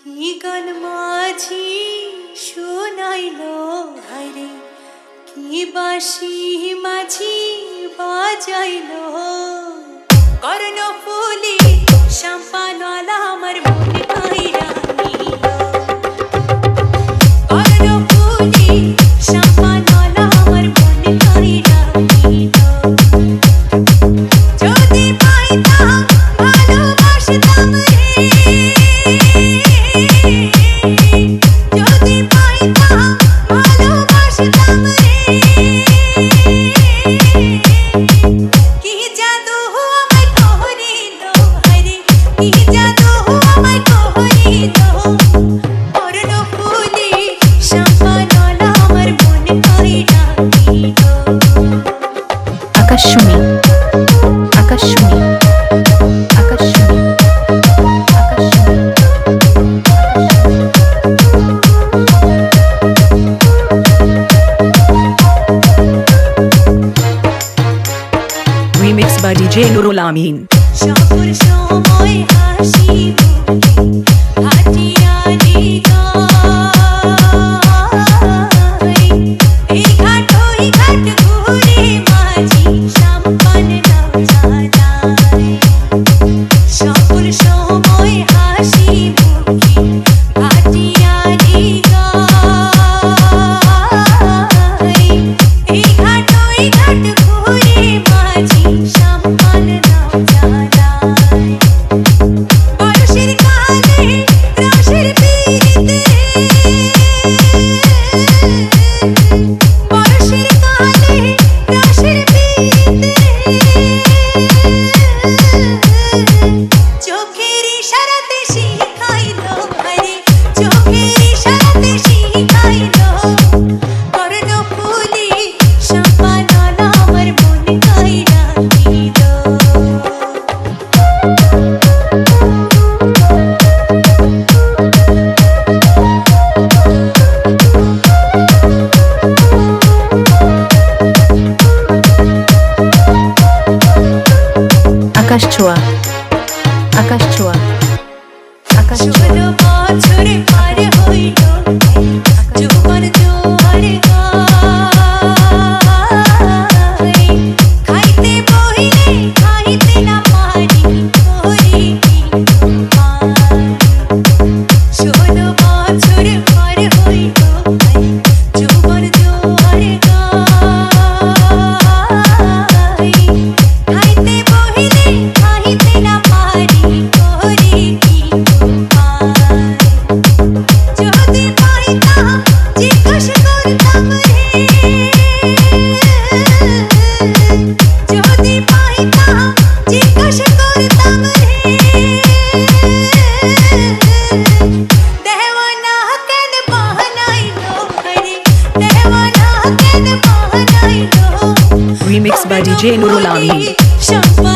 কি গান মাঝি শোনাইলো হায়রে, কি বাঁশি মাঝি বাজাইলো। কর্ণফুলি শাম্পানওয়ালা আমার মনে কাইরা নিল। কর্ণফুলি শাম্পানওয়ালা আমার মনে কাইরা নিল। যদি পাইতাম ভালোবাসতাম রে, যদি পাইতাম ভালোবাসতাম রে। কি জাদু আমায় করিল হায়রে, কি জাদু আমায় করিল। কর্ণফুলি শাম্পানওয়ালা আমার মনে কাইরা নিল। আকাশমণি আকাশমণি আকাশমণি Remix by DJ Nurul Amin. সকল সময় হাসি মুখে হাটিয়ালি গায়। এই ঘাট ওই ঘাট ঘুরে মাঝি সাম্পান নাও চালায়। সকল সময় হাসি মুখে হাটিয়ালি গায়। এই ঘাট ওই ঘাট ঘুরে মাঝি সাম্পান নাও চালায়। বয়সের কালে রসের পিরিতে, বয়সের কালে রসের পিরিতে। চোখের ইশারাতে শিখাইলো হায়রে, চোখের ইশারাতে শিখাইলো। কর্ণফুলি শাম্পানওয়ালা আমার মনে কাইরা নিল। আকাশ ছোঁয়া আকাশ ছোঁয়া আকাশ ছোঁয়া 16 বছর পার হইল যৌবন জোয়ার গায়। খাইতে বহিলে খাইতে না পারি করি কি তোমার। 16 বছর পার হইল যৌবন জোয়ার গায়। খাইতে বহিলে খাইতে না পারি করি কি তোমার। যদি পাইতাম জিজ্ঞাসা করতাম রে, যদি পাইতাম জিজ্ঞাসা করতাম রে। দেওয়ানা কেন বানাইলো হায়রে, দেওয়ানা কেন বানাইলো। Remix by DJ Nurul Amin. শাম্পান